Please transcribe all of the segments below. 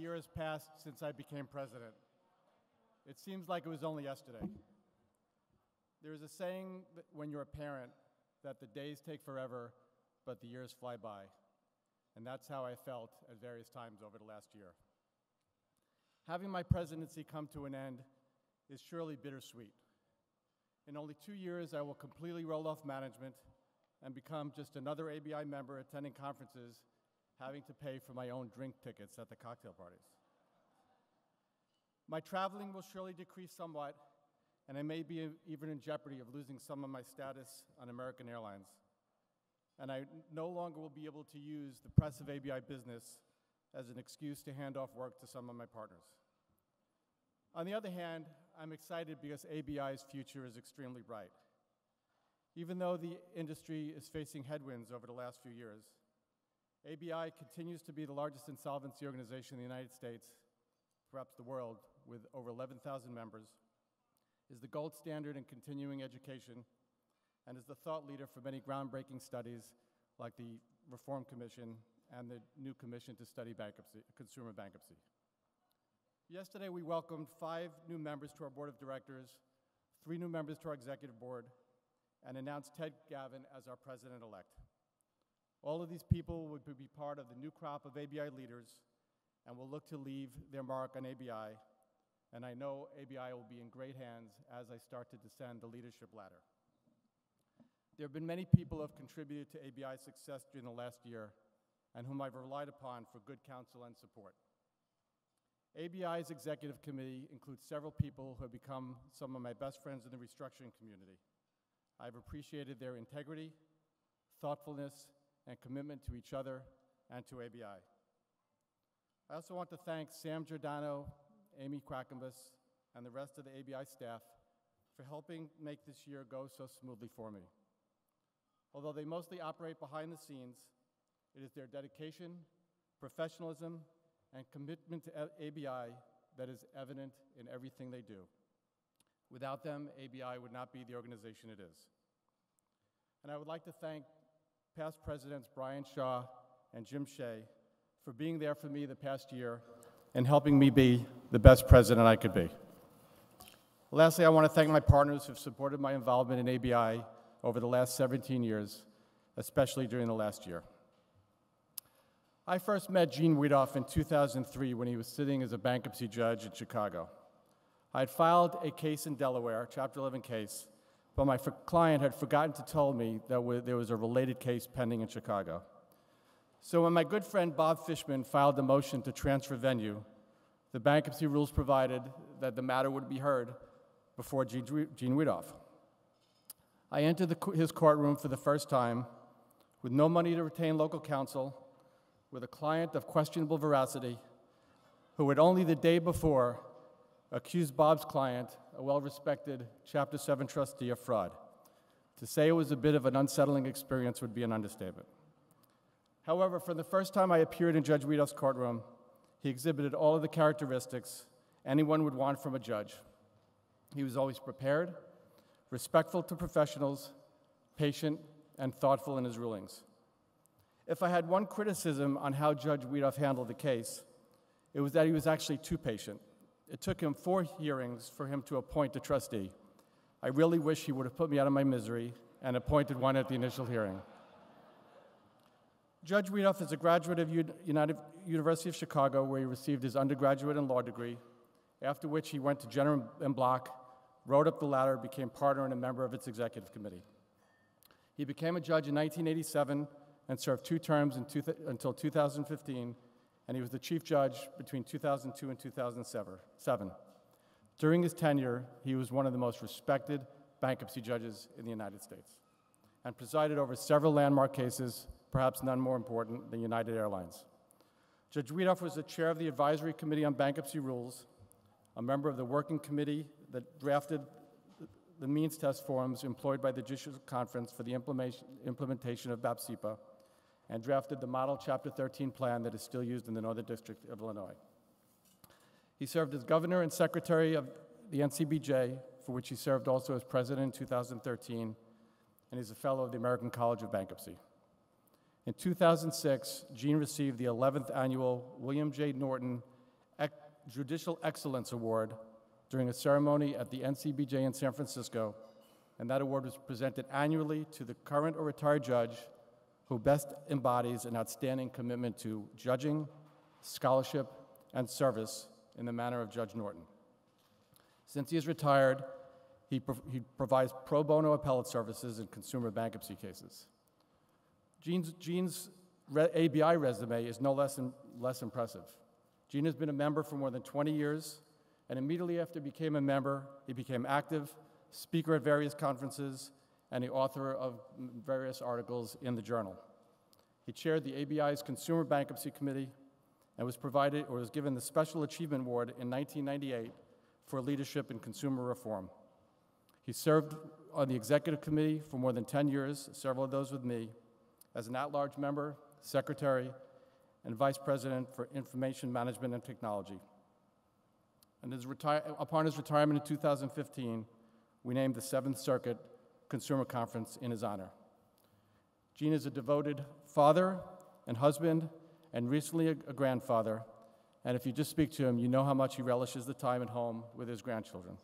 year has passed since I became president. It seems like it was only yesterday. There is a saying that when you're a parent that the days take forever, but the years fly by. And that's how I felt at various times over the last year. Having my presidency come to an end is surely bittersweet. In only 2 years, I will completely roll off management and become just another ABI member attending conferences, having to pay for my own drink tickets at the cocktail parties. My traveling will surely decrease somewhat, and I may be even in jeopardy of losing some of my status on American Airlines. And I no longer will be able to use the press of ABI business as an excuse to hand off work to some of my partners. On the other hand, I'm excited because ABI's future is extremely bright. Even though the industry is facing headwinds over the last few years, ABI continues to be the largest insolvency organization in the United States, perhaps the world, with over 11,000 members, is the gold standard in continuing education, and is the thought leader for many groundbreaking studies like the Reform Commission and the new Commission to Study Bankruptcy, Consumer Bankruptcy. Yesterday, we welcomed 5 new members to our board of directors, 3 new members to our executive board, and announced Ted Gavin as our president-elect. All of these people would be part of the new crop of ABI leaders and will look to leave their mark on ABI, and I know ABI will be in great hands as I start to descend the leadership ladder. There have been many people who have contributed to ABI's success during the last year and whom I've relied upon for good counsel and support. ABI's executive committee includes several people who have become some of my best friends in the restructuring community. I've appreciated their integrity, thoughtfulness, and commitment to each other and to ABI. I also want to thank Sam Giordano, Amy Quackenbus, and the rest of the ABI staff for helping make this year go so smoothly for me. Although they mostly operate behind the scenes, it is their dedication, professionalism, and commitment to ABI that is evident in everything they do. Without them, ABI would not be the organization it is. And I would like to thank past presidents Brian Shaw and Jim Shea for being there for me the past year and helping me be the best president I could be. Lastly, I want to thank my partners who have supported my involvement in ABI over the last 17 years, especially during the last year. I first met Gene Weedoff in 2003 when he was sitting as a bankruptcy judge in Chicago. I had filed a case in Delaware, a Chapter 11 case, but my client had forgotten to tell me that there was a related case pending in Chicago. So when my good friend Bob Fishman filed the motion to transfer venue, the bankruptcy rules provided that the matter would be heard before Gene Weedoff. I entered his courtroom for the first time with no money to retain local counsel, with a client of questionable veracity, who had only the day before accused Bob's client, a well-respected Chapter 7 trustee, of fraud. To say it was a bit of an unsettling experience would be an understatement. However, for the first time I appeared in Judge Weedoff's courtroom, he exhibited all of the characteristics anyone would want from a judge. He was always prepared, respectful to professionals, patient, and thoughtful in his rulings. If I had one criticism on how Judge Weedoff handled the case, it was that he was actually too patient. It took him 4 hearings for him to appoint a trustee. I really wish he would have put me out of my misery and appointed one at the initial hearing. Judge Weedoff is a graduate of University of Chicago, where he received his undergraduate and law degree, after which he went to Jenner & Block, rode up the ladder, became partner and a member of its executive committee. He became a judge in 1987 and served 2 terms until 2015, and he was the chief judge between 2002 and 2007. During his tenure, he was one of the most respected bankruptcy judges in the United States and presided over several landmark cases, perhaps none more important than United Airlines. Judge Weedoff was the chair of the Advisory Committee on Bankruptcy Rules, a member of the working committee that drafted the means test forms employed by the Judicial Conference for the implementation of BAPSIPA, and drafted the model Chapter 13 plan that is still used in the Northern District of Illinois. He served as governor and secretary of the NCBJ, for which he served also as president in 2013, and is a fellow of the American College of Bankruptcy. In 2006, Gene received the 11th annual William J. Norton Judicial Excellence Award during a ceremony at the NCBJ in San Francisco, and that award was presented annually to the current or retired judge who best embodies an outstanding commitment to judging, scholarship, and service in the manner of Judge Norton. Since he is retired, he provides pro bono appellate services in consumer bankruptcy cases. Gene's ABI resume is no less impressive. Gene has been a member for more than 20 years, and immediately after he became a member, he became active, speaker at various conferences, and the author of various articles in the journal. He chaired the ABI's Consumer Bankruptcy Committee and was given the Special Achievement Award in 1998 for leadership in consumer reform. He served on the executive committee for more than 10 years, several of those with me, as an at-large member, secretary, and vice president for information management and technology. And upon his retirement in 2015, we named the 7th Circuit Consumer Conference in his honor. Gene is a devoted father and husband, and recently a grandfather. And if you just speak to him, you know how much he relishes the time at home with his grandchildren.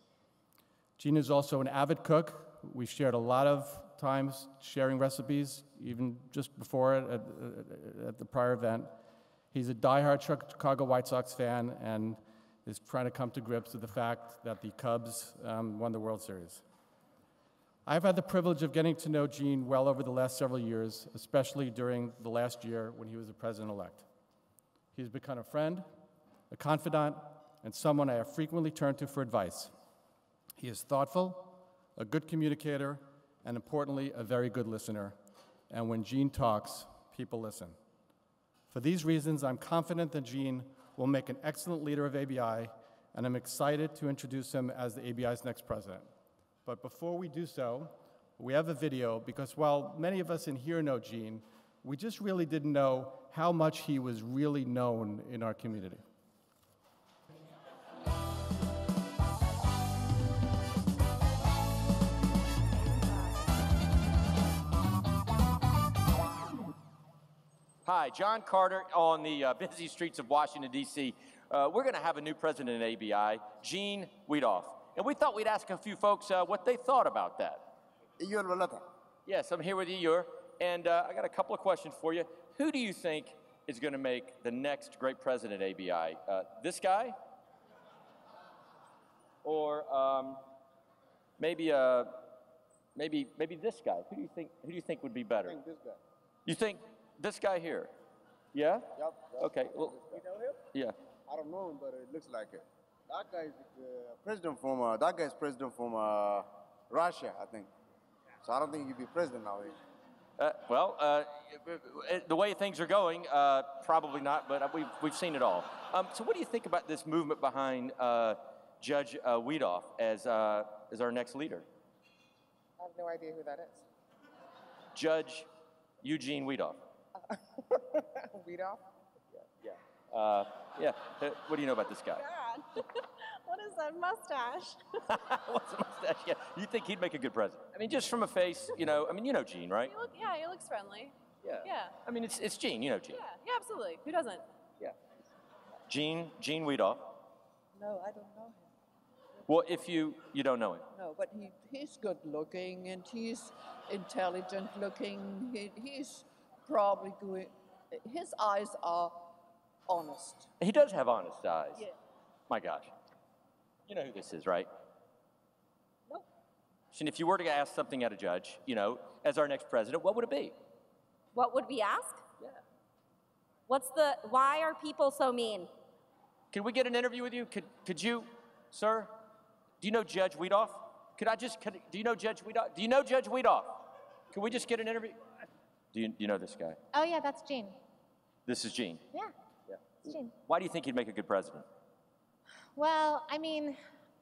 Gene is also an avid cook. We shared a lot of times sharing recipes, even just before at the prior event. He's a diehard Chicago White Sox fan and is trying to come to grips with the fact that the Cubs won the World Series. I've had the privilege of getting to know Gene well over the last several years, especially during the last year when he was the president-elect. He's become a friend, a confidant, and someone I have frequently turned to for advice. He is thoughtful, a good communicator, and importantly, a very good listener. And when Gene talks, people listen. For these reasons, I'm confident that Gene will make an excellent leader of ABI, and I'm excited to introduce him as the ABI's next president. But before we do so, we have a video, because while many of us in here know Gene, we just really didn't know how much he was really known in our community. Hi, John Carter on the busy streets of Washington, D.C. We're going to have a new president in ABI, Gene Weedoff. And we thought we'd ask a few folks what they thought about that. Yes, I'm here with you, and I got a couple of questions for you. Who do you think is going to make the next great president at ABI? This guy? Or maybe this guy? Who do you think would be better? I think this guy. You think this guy here? Yeah? Yep. Okay. Well, you know him? yeah. I don't know him, but it looks like it. That guy's president from. That guy's president from Russia, I think. So I don't think he'd be president now. The way things are going, probably not. But we've seen it all. So what do you think about this movement behind Judge Weedoff as our next leader? I have no idea who that is. Judge Eugene Weedoff. Weedoff? Yeah. Yeah. What do you know about this guy? God. What is that mustache? What's a mustache? Yeah. You think he'd make a good president? I mean, just from a face, you know Gene, right? He looks friendly. Yeah. Yeah. I mean, it's Gene. You know Gene. Yeah, absolutely. Who doesn't? Yeah. Gene Weedoff. No, I don't know him. Well, if you don't know him. No, but he's good looking and he's intelligent looking. He's probably good. His eyes are honest. He does have honest eyes. Yeah. My gosh. You know who this is, right? Nope. And if you were to ask something at a judge, as our next president, what would it be? What would we ask? Yeah. Why are people so mean? Can we get an interview with you? Could you, sir? Do you know Judge Weedoff? Do you know Judge Weedoff? Do you know Judge Weedoff? Can we just get an interview? Do you know this guy? Oh, yeah, that's Gene. This is Gene. Yeah, it's Gene. Why do you think he'd make a good president? Well, I mean,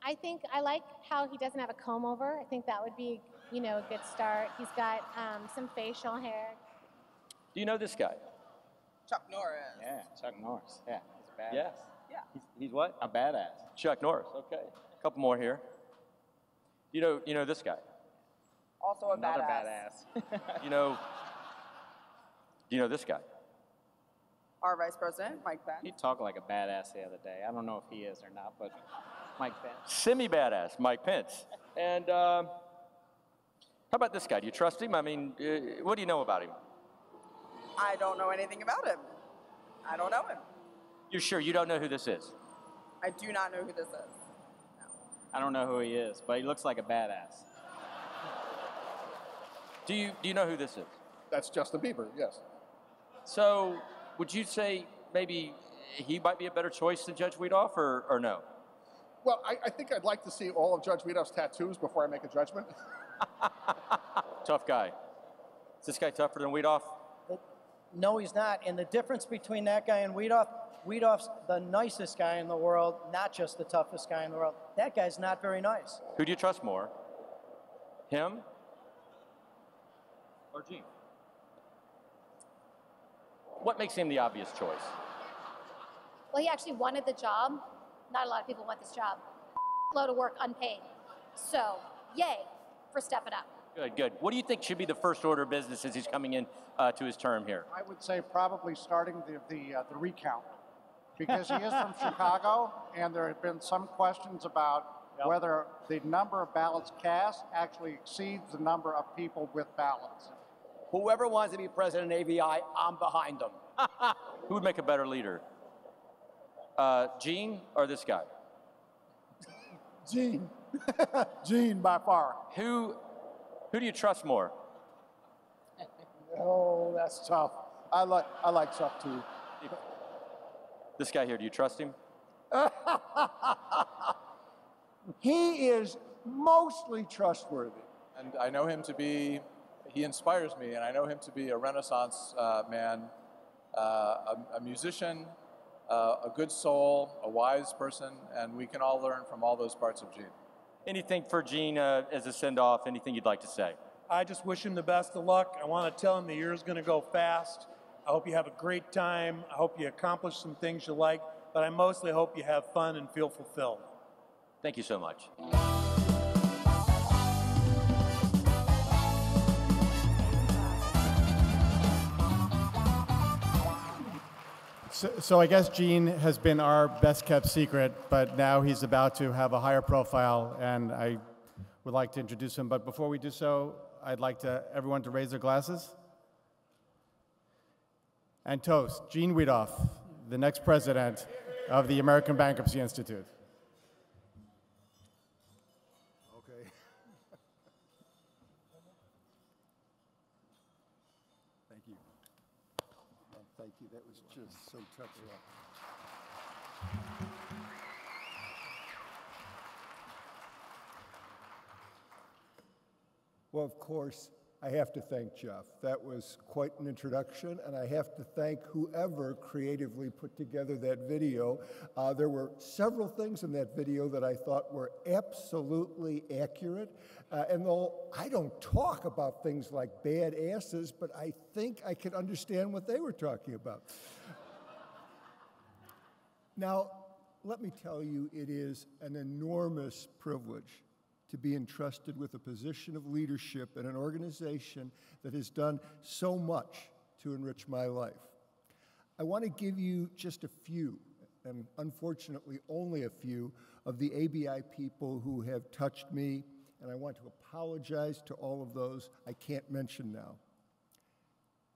I like how he doesn't have a comb over. I think that would be, a good start. He's got some facial hair. Do you know this guy? Chuck Norris. Yeah, Chuck Norris. Yeah, he's a badass. Yes. Yeah. He's what? A badass. Chuck Norris. Okay. A couple more here. You know this guy? Also a Another badass. badass. Do you know this guy? Our Vice President, Mike Pence. He talked like a badass the other day. I don't know if he is or not, but Mike Pence. Semi-badass, Mike Pence. And how about this guy? Do you trust him? I mean, what do you know about him? I don't know anything about him. I don't know him. You're sure you don't know who this is? I do not know who this is. I don't know who he is, but he looks like a badass. Do you know who this is? That's Justin Bieber, yes. So would you say maybe he might be a better choice than Judge Weedoff, or no? Well, I think I'd like to see all of Judge Weedoff's tattoos before I make a judgment. Tough guy. Is this guy tougher than Weedoff? No, he's not. And the difference between that guy and Weedoff's the nicest guy in the world, not just the toughest guy in the world. That guy's not very nice. Who do you trust more? Him or Gene? What makes him the obvious choice? Well, he actually wanted the job. Not a lot of people want this job. Load of work unpaid. So, yay for stepping up. Good, good. What do you think should be the first order of business as he's coming in to his term here? I would say probably starting the recount, because he is from Chicago, and there have been some questions about whether the number of ballots cast actually exceeds the number of people with ballots. Whoever wants to be president of ABI, I'm behind them. Who would make a better leader? Gene or this guy? Gene. Gene, by far. Who do you trust more? Oh, that's tough. I like tough too. This guy here, do you trust him? He is mostly trustworthy. And I know him to be, he inspires me, and I know him to be a Renaissance man, a musician, a good soul, a wise person, and we can all learn from all those parts of Gene. Anything for Gene as a send-off, anything you'd like to say? I just wish him the best of luck. I want to tell him the year's going to go fast. I hope you have a great time. I hope you accomplish some things you like, but I mostly hope you have fun and feel fulfilled. Thank you so much. So I guess Gene has been our best kept secret, but now he's about to have a higher profile, and I would like to introduce him. But before we do so, I'd like everyone to raise their glasses and toast Gene Weedoff, the next president of the American Bankruptcy Institute. Okay. Thank you. Thank you. That was just so touching. Well, of course, I have to thank Jeff. That was quite an introduction, and I have to thank whoever creatively put together that video. There were several things in that video that I thought were absolutely accurate, and though I don't talk about things like bad asses, but I think I could understand what they were talking about. Now, let me tell you, it is an enormous privilege to be entrusted with a position of leadership in an organization that has done so much to enrich my life. I want to give you just a few, and unfortunately only a few, of the ABI people who have touched me, and I want to apologize to all of those I can't mention now.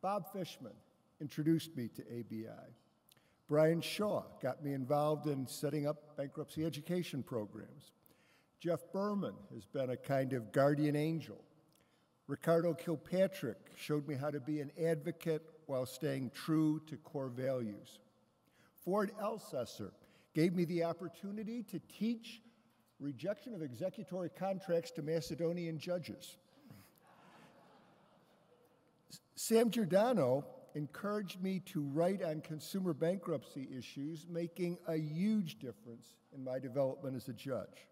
Bob Fishman introduced me to ABI. Brian Shaw got me involved in setting up bankruptcy education programs. Jeff Berman has been a kind of guardian angel. Ricardo Kilpatrick showed me how to be an advocate while staying true to core values. Ford Elsesser gave me the opportunity to teach rejection of executory contracts to Macedonian judges. Sam Giordano encouraged me to write on consumer bankruptcy issues, making a huge difference in my development as a judge.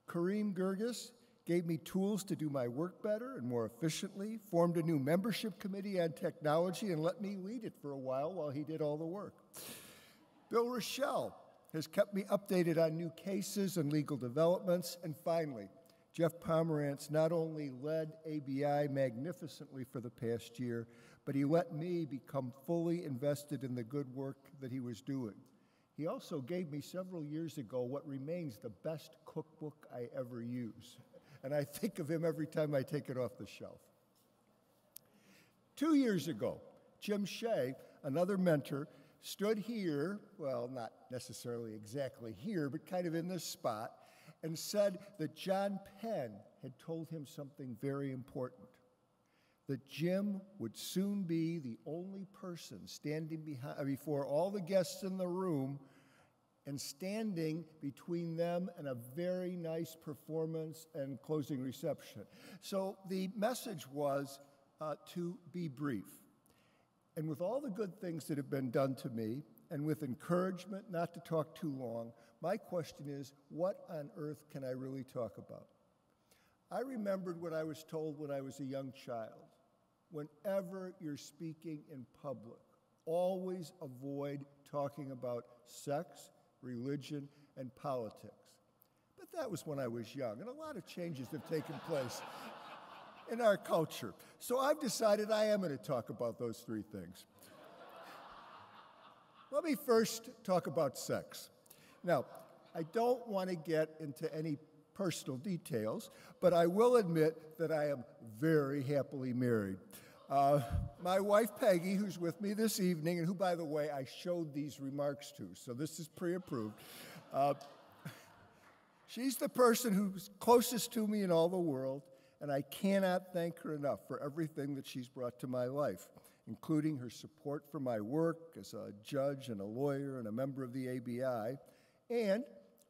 Kareem Gurgis gave me tools to do my work better and more efficiently, formed a new membership committee on technology, and let me lead it for a while he did all the work. Bill Rochelle has kept me updated on new cases and legal developments. And finally, Jeff Pomerantz not only led ABI magnificently for the past year, but he let me become fully invested in the good work that he was doing. He also gave me several years ago what remains the best cookbook I ever use, and I think of him every time I take it off the shelf. 2 years ago, Jim Shea, another mentor, stood here, well, not necessarily exactly here, but kind of in this spot, and said that John Penn had told him something very important, that Jim would soon be the only person standing before all the guests in the room and standing between them and a very nice performance and closing reception. So the message was to be brief. And with all the good things that have been done to me, and with encouragement not to talk too long, my question is, what on earth can I really talk about? I remembered what I was told when I was a young child. Whenever you're speaking in public, always avoid talking about sex, religion, and politics. But that was when I was young, and a lot of changes have taken place in our culture. So I've decided I am going to talk about those three things. Let me first talk about sex. Now, I don't want to get into any personal details, but I will admit that I am very happily married. My wife, Peggy, who's with me this evening, and who, by the way, I showed these remarks to, so this is pre-approved. She's the person who's closest to me in all the world, and I cannot thank her enough for everything that she's brought to my life, including her support for my work as a judge and a lawyer and a member of the ABI. And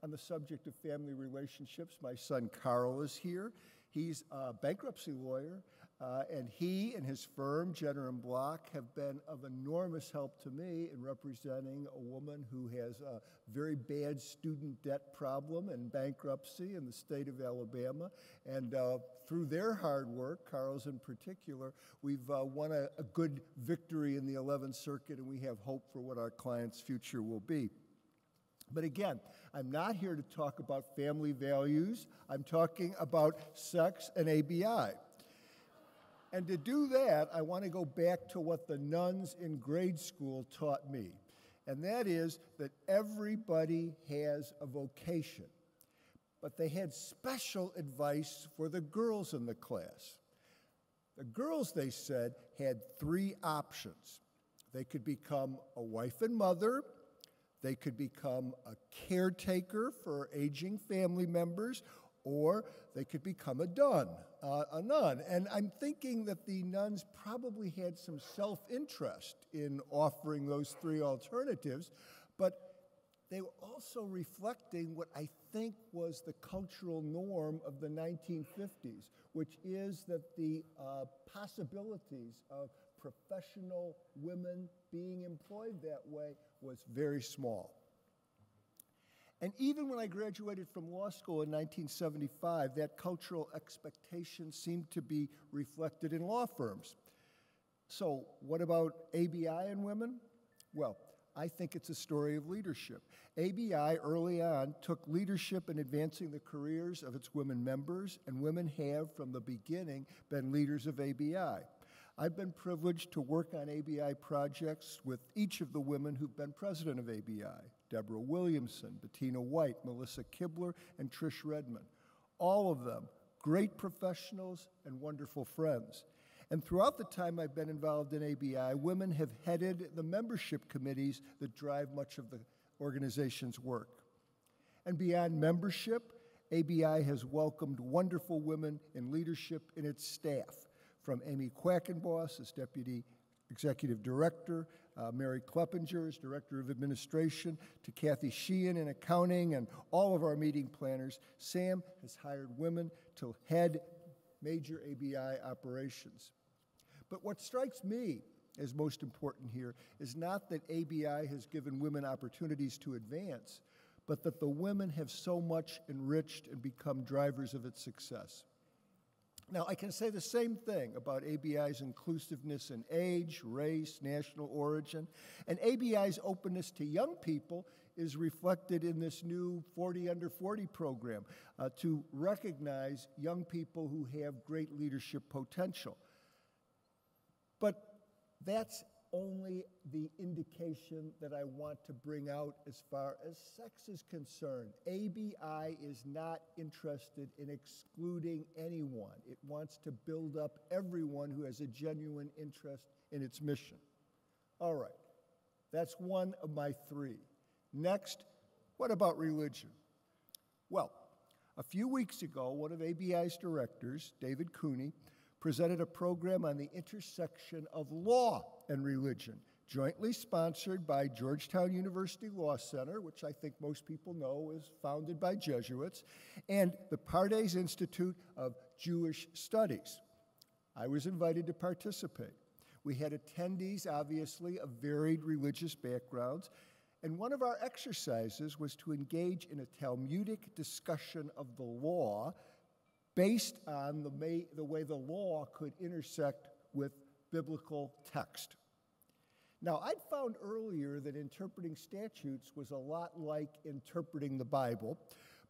on the subject of family relationships, my son Carl is here. He's a bankruptcy lawyer, and he and his firm, Jenner & Block, have been of enormous help to me in representing a woman who has a very bad student debt problem and bankruptcy in the state of Alabama. And through their hard work, Carl's in particular, we've won a good victory in the 11th Circuit, and we have hope for what our client's future will be. But again, I'm not here to talk about family values. I'm talking about sex and ABI. And to do that, I want to go back to what the nuns in grade school taught me. And that is that everybody has a vocation. But they had special advice for the girls in the class. The girls, they said, had three options. They could become a wife and mother. They could become a caretaker for aging family members, or they could become a nun. And I'm thinking that the nuns probably had some self-interest in offering those three alternatives, but they were also reflecting what I think was the cultural norm of the 1950s, which is that the possibilities of professional women being employed that way was very small. And even when I graduated from law school in 1975, that cultural expectation seemed to be reflected in law firms. So what about ABI and women? Well, I think it's a story of leadership. ABI early on took leadership in advancing the careers of its women members, and women have, from the beginning, been leaders of ABI. I've been privileged to work on ABI projects with each of the women who've been president of ABI: Deborah Williamson, Bettina White, Melissa Kibler, and Trish Redmond. All of them great professionals and wonderful friends. And throughout the time I've been involved in ABI, women have headed the membership committees that drive much of the organization's work. And beyond membership, ABI has welcomed wonderful women in leadership in its staff, from Amy Quackenboss as Deputy Executive Director, Mary Kleppinger as Director of Administration, to Kathy Sheehan in accounting, and all of our meeting planners. Sam has hired women to head major ABI operations. But what strikes me as most important here is not that ABI has given women opportunities to advance, but that the women have so much enriched and become drivers of its success. Now, I can say the same thing about ABI's inclusiveness in age, race, national origin, and ABI's openness to young people is reflected in this new 40 Under 40 program to recognize young people who have great leadership potential. But That's only the indication that I want to bring out as far as sex is concerned. ABI is not interested in excluding anyone. It wants to build up everyone who has a genuine interest in its mission. All right, that's one of my three. Next, what about religion? Well, a few weeks ago, one of ABI's directors, David Cooney, presented a program on the intersection of law and religion, jointly sponsored by Georgetown University Law Center, which I think most people know is founded by Jesuits, and the Pardes Institute of Jewish Studies. I was invited to participate. We had attendees, obviously, of varied religious backgrounds, and one of our exercises was to engage in a Talmudic discussion of the law based on the way the law could intersect with biblical text. Now, I'd found earlier that interpreting statutes was a lot like interpreting the Bible,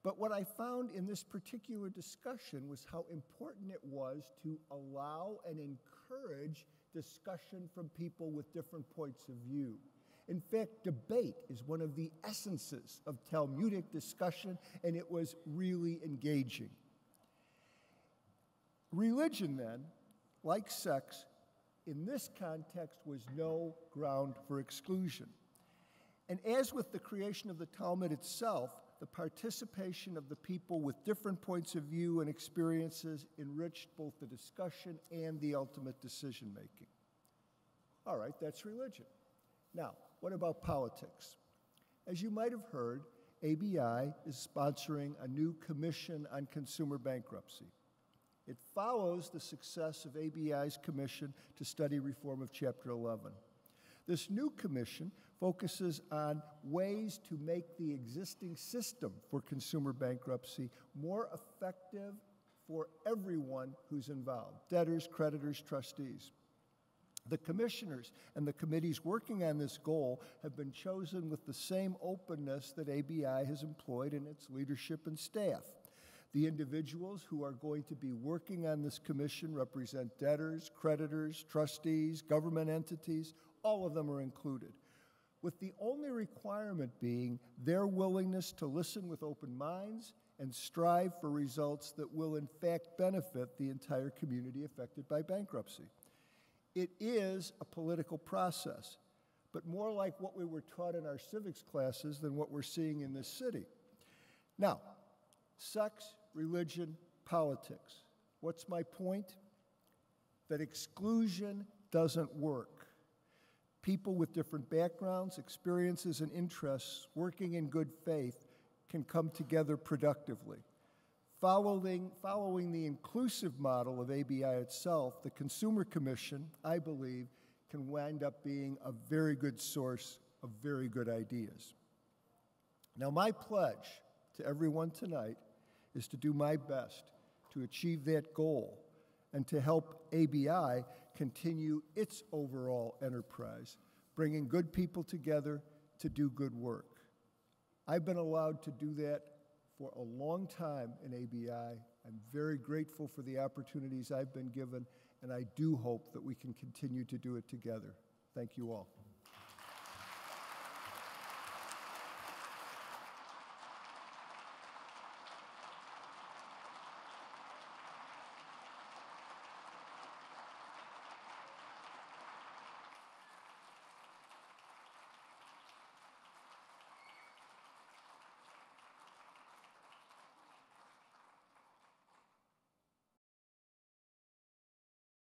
but what I found in this particular discussion was how important it was to allow and encourage discussion from people with different points of view. In fact, debate is one of the essences of Talmudic discussion, and it was really engaging. Religion, then, like sex, in this context was no ground for exclusion. And as with the creation of the Talmud itself, the participation of the people with different points of view and experiences enriched both the discussion and the ultimate decision-making. All right, that's religion. Now, what about politics? As you might have heard, ABI is sponsoring a new commission on consumer bankruptcy. It follows the success of ABI's commission to study reform of Chapter 11. This new commission focuses on ways to make the existing system for consumer bankruptcy more effective for everyone who's involved, debtors, creditors, trustees. The commissioners and the committees working on this goal have been chosen with the same openness that ABI has employed in its leadership and staff. The individuals who are going to be working on this commission represent debtors, creditors, trustees, government entities. All of them are included, with the only requirement being their willingness to listen with open minds and strive for results that will in fact benefit the entire community affected by bankruptcy. It is a political process, but more like what we were taught in our civics classes than what we're seeing in this city. Now, sex, religion, politics. What's my point? That exclusion doesn't work. People with different backgrounds, experiences, and interests working in good faith can come together productively. Following the inclusive model of ABI itself, the Consumer Commission, I believe, can wind up being a very good source of very good ideas. Now, my pledge to everyone tonight is to do my best to achieve that goal and to help ABI continue its overall enterprise, bringing good people together to do good work. I've been allowed to do that for a long time in ABI. I'm very grateful for the opportunities I've been given, and I do hope that we can continue to do it together. Thank you all.